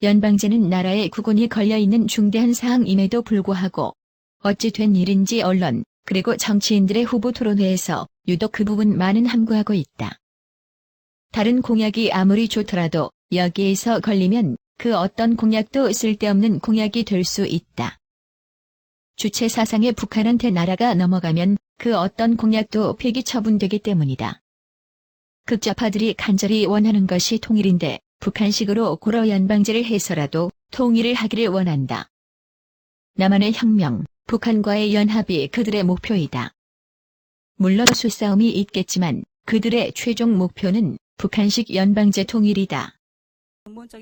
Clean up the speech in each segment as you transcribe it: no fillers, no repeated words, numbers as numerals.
연방제는 나라의 국운이 걸려있는 중대한 사항임에도 불구하고 어찌 된 일인지 언론, 그리고 정치인들의 후보 토론회에서 유독 그 부분 많은 함구하고 있다. 다른 공약이 아무리 좋더라도 여기에서 걸리면 그 어떤 공약도 쓸데없는 공약이 될 수 있다. 주체 사상의 북한한테 나라가 넘어가면 그 어떤 공약도 폐기 처분되기 때문이다. 극좌파들이 간절히 원하는 것이 통일인데 북한식으로 고러 연방제를 해서라도 통일을 하기를 원한다. 남한의 혁명, 북한과의 연합이 그들의 목표이다. 물론 수싸움이 있겠지만 그들의 최종 목표는 북한식 연방제 통일이다.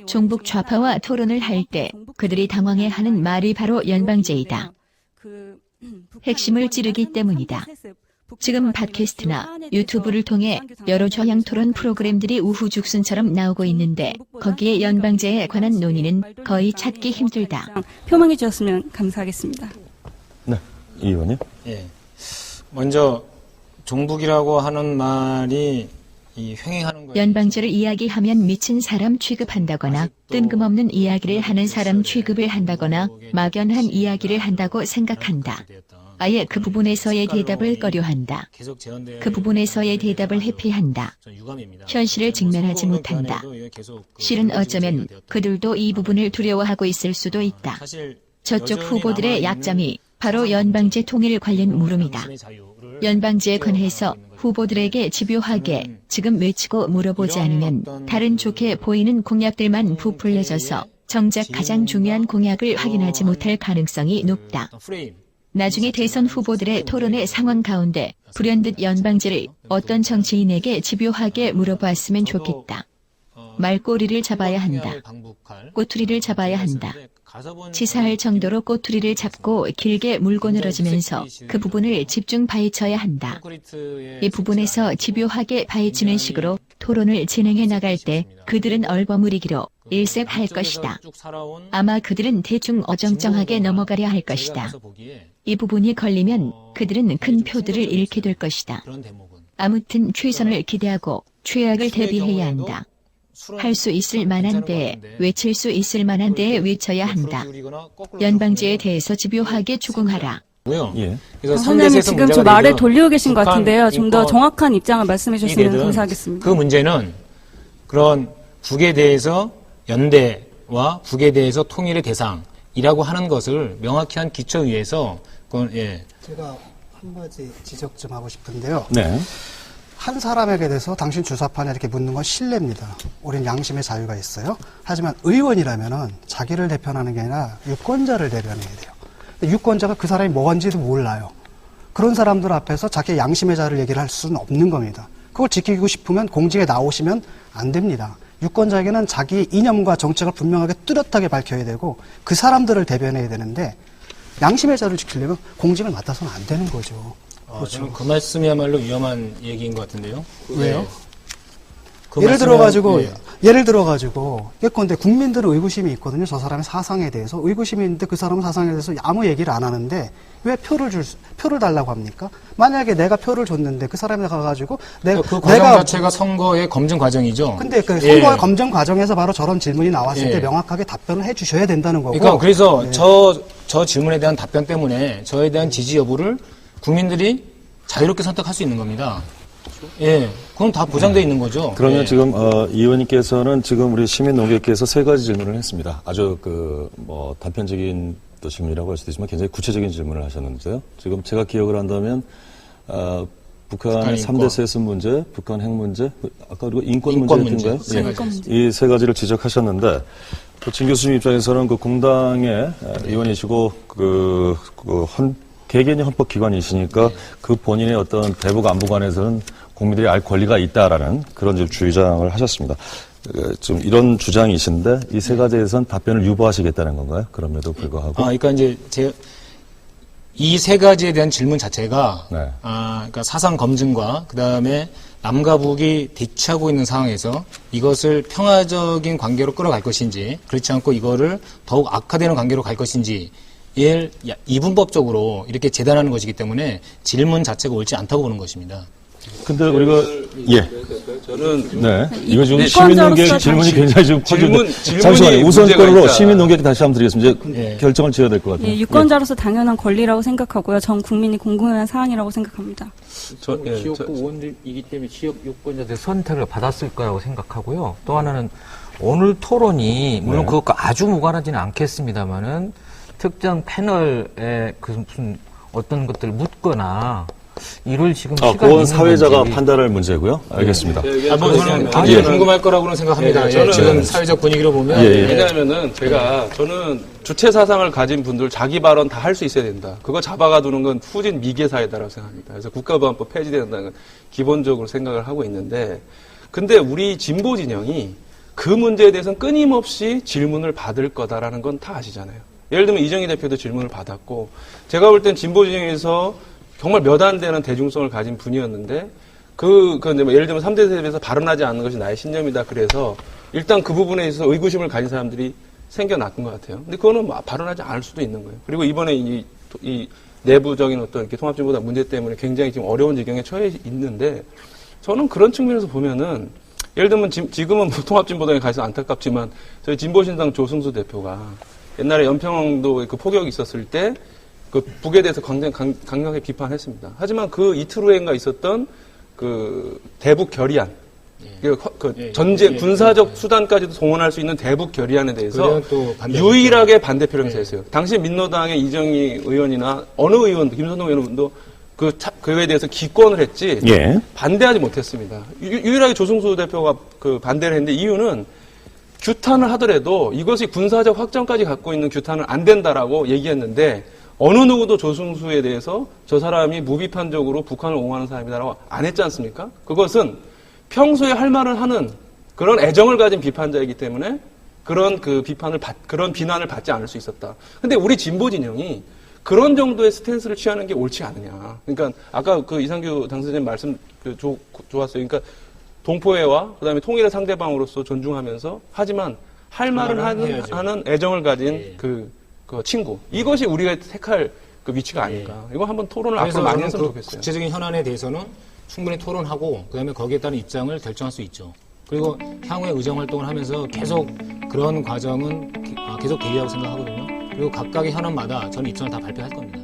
종북 좌파와 토론을 할 때 그들이 당황해하는 말이 바로 연방제이다. 핵심을 찌르기 때문이다. 지금 팟캐스트나 유튜브를 통해 여러 저양 토론 프로그램들이 우후죽순처럼 나오고 있는데 거기에 연방제에 관한 논의는 거의 찾기 힘들다. 표명해 주셨으면 감사하겠습니다. 네, 이 의원님. 예. 먼저 종북이라고 하는 말이 이 횡행하는 거예요. 연방제를 이야기하면 미친 사람 취급한다거나 뜬금없는 이야기를 하는 사람 취급을 한다거나 막연한 이야기를 한다고 생각한다. 아예 그 부분에서의 대답을 꺼려한다. 그 부분에서의 대답을 회피한다. 현실을 직면하지 못한다. 실은 어쩌면 그들도 이 부분을 두려워하고 있을 수도 있다. 저쪽 후보들의 약점이 바로 연방제 통일 관련 물음이다. 연방제에 관해서 후보들에게 집요하게 지금 외치고 물어보지 않으면 다른 좋게 보이는 공약들만 부풀려져서 정작 가장 중요한 공약을 확인하지 못할 가능성이 높다. 나중에 대선 후보들의 토론의 상황 가운데 불현듯 연방제를 어떤 정치인에게 집요하게 물어봤으면 좋겠다. 말꼬리를 잡아야 한다. 꼬투리를 잡아야 한다. 치사할 정도로 꼬투리를 잡고 길게 물고 늘어지면서 그 부분을 집중 파헤쳐야 한다. 이 부분에서 집요하게 파헤치는 식으로 토론을 진행해 나갈 때 그들은 얼버무리기로 일색할 것이다. 아마 그들은 대충 어정쩡하게 넘어가려 할 것이다. 이 부분이 걸리면 그들은 큰 표들을 잃게 될 것이다. 아무튼 최선을 기대하고 최악을 대비해야 한다. 할 수 있을 만한 데에, 외칠 수 있을 만한 데에 외쳐야 한다. 연방제에 대해서 집요하게 추궁하라. 예. 선생님 지금 좀 말을 돌리고 계신 것 같은데요. 좀 더 정확한 입장을 말씀해 주셨으면 감사하겠습니다. 그 문제는 그런 북에 대해서 연대와 북에 대해서 통일의 대상이라고 하는 것을 명확히 한 기초 위에서 예. 제가 한 가지 지적 좀 하고 싶은데요. 네. 한 사람에게 대해서 당신 주사파냐 이렇게 묻는 건 신뢰입니다. 우린 양심의 자유가 있어요. 하지만 의원이라면은 자기를 대변하는 게 아니라 유권자를 대변해야 돼요. 유권자가 그 사람이 뭔지도 몰라요. 그런 사람들 앞에서 자기 양심의 자유를 얘기를 할 수는 없는 겁니다. 그걸 지키고 싶으면 공직에 나오시면 안 됩니다. 유권자에게는 자기 이념과 정책을 분명하게 뚜렷하게 밝혀야 되고 그 사람들을 대변해야 되는데 양심의 자유를 지키려면 공직을 맡아서는 안 되는 거죠. 그렇죠. 그 말씀이야말로 위험한 얘기인 것 같은데요. 왜요? 예를 들어가지고 예컨대 국민들은 의구심이 있거든요. 저 사람의 사상에 대해서 의구심이 있는데 그 사람 사상에 대해서 아무 얘기를 안 하는데 왜 표를 달라고 합니까? 만약에 내가 표를 줬는데 그 사람이 가가지고 그 과정 자체가 선거의 검증 과정이죠. 근데 그 선거의 검증 과정에서 바로 저런 질문이 나왔을 때 명확하게 답변을 해주셔야 된다는 거고. 그러니까 그래서 저 질문에 대한 답변 때문에 저에 대한 지지 여부를 국민들이 자유롭게 선택할 수 있는 겁니다. 예, 그건 다 보장되어 있는 거죠. 그러면 예. 지금 이 의원님께서는 지금 우리 시민 농객께서 세 가지 질문을 했습니다. 아주 단편적인 또 질문이라고 할 수도 있지만 굉장히 구체적인 질문을 하셨는데요. 지금 제가 기억을 한다면 북한 3대 세습 문제, 북한 핵 문제, 아까 그리고 인권 문제였던가요? 이 세 가지를 지적하셨는데 진 교수님 입장에서는 그 공당의 의원이시고 개개인이 헌법기관이시니까 그 본인의 어떤 대북 안보관에서는 국민들이 알 권리가 있다라는 그런 주장을 하셨습니다. 좀 이런 주장이신데 이 세 가지에선 답변을 유보하시겠다는 건가요? 그럼에도 불구하고. 그러니까 이제 이 세 가지에 대한 질문 자체가 네. 그러니까 사상 검증과 그 다음에 남과 북이 대치하고 있는 상황에서 이것을 평화적인 관계로 끌어갈 것인지 그렇지 않고 이거를 더욱 악화되는 관계로 갈 것인지 이분법적으로 이렇게 재단하는 것이기 때문에 질문 자체가 옳지 않다고 보는 것입니다. 근데 우리가 예. 저는 네. 이거 지금 이권자로서 시민농객 질문이 굉장히 지금 커지고 잠시만요. 우선권으로 문제가 있다. 시민농객 다시 한번 드리겠습니다. 이제 예. 결정을 지어야 될 것 같아요. 예, 유권자로서 당연한 권리라고 생각하고요. 전 국민이 궁금한 사안이라고 생각합니다. 지역구 의원이기 때문에 지역 유권자들 선택을 받았을 거라고 생각하고요. 또 하나는 오늘 토론이 물론 네. 그것과 아주 무관하지는 않겠습니다만은 특정 패널에 그 무슨 어떤 것들을 묻거나 이를 지금 시간이 그건 있는 사회자가 건지. 판단할 문제고요. 알겠습니다. 저는 굉장히 예. 궁금할 거라고는 생각합니다. 예, 예, 저는 지금 사회적 분위기로 보면 예, 예. 왜냐하면은 저는 주체 사상을 가진 분들 자기 발언 다 할 수 있어야 된다. 그거 잡아가두는 건 후진 미개 사회다라고 생각합니다. 그래서 국가보안법 폐지된다는 건 기본적으로 생각을 하고 있는데, 근데 우리 진보 진영이 그 문제에 대해서는 끊임없이 질문을 받을 거다라는 건 다 아시잖아요. 예를 들면 이정희 대표도 질문을 받았고, 제가 볼 땐 진보 진영에서 정말 몇 안 되는 대중성을 가진 분이었는데, 이제 뭐 예를 들면 3대 세대에서 발언하지 않는 것이 나의 신념이다. 그래서 일단 그 부분에 있어서 의구심을 가진 사람들이 생겨났던 것 같아요. 근데 그거는 뭐 발언하지 않을 수도 있는 거예요. 그리고 이번에 이 내부적인 어떤 이렇게 통합진보당 문제 때문에 굉장히 지금 어려운 지경에 처해 있는데, 저는 그런 측면에서 보면은 예를 들면 지금은 통합진보당에 가서 안타깝지만 저희 진보신당 조승수 대표가 옛날에 연평도 그 폭격이 있었을 때 그 북에 대해서 굉장히 강력하게 비판했습니다. 하지만 그 이틀 후에인가 있었던 그 대북 결의안, 전제 군사적 수단까지도 동원할 수 있는 대북 결의안에 대해서 또 유일하게 반대 표명을 했어요. 당시 민노당의 이정희 의원이나 어느 의원도 김선동 의원도 그에 대해서 기권을 했지 예. 반대하지 못했습니다. 유일하게 조승수 대표가 그 반대를 했는데 이유는 규탄을 하더라도 이것이 군사적 확장까지 갖고 있는 규탄은 안 된다라고 얘기했는데 어느 누구도 조승수에 대해서 저 사람이 무비판적으로 북한을 옹호하는 사람이다라고 안 했지 않습니까? 그것은 평소에 할 말을 하는 그런 애정을 가진 비판자이기 때문에 그런 그런 비난을 받지 않을 수 있었다. 근데 우리 진보 진영이 그런 정도의 스탠스를 취하는 게 옳지 않느냐. 그러니까 아까 그 이상규 당선자님 말씀 좋았어요. 그러니까 동포애와 그다음에 통일의 상대방으로서 존중하면서 하지만 할 말을 하는 애정을 가진 그 친구. 이것이 우리가 택할 그 위치가 아닐까. 이거 한번 토론을 앞으로 많이 했으면 좋겠어요. 구체적인 현안에 대해서는 충분히 토론하고 그다음에 거기에 따른 입장을 결정할 수 있죠. 그리고 향후에 의정 활동을 하면서 계속 그런 과정은 계속 대기하고 생각하거든요. 그리고 각각의 현안마다 저는 입장을 다 발표할 겁니다.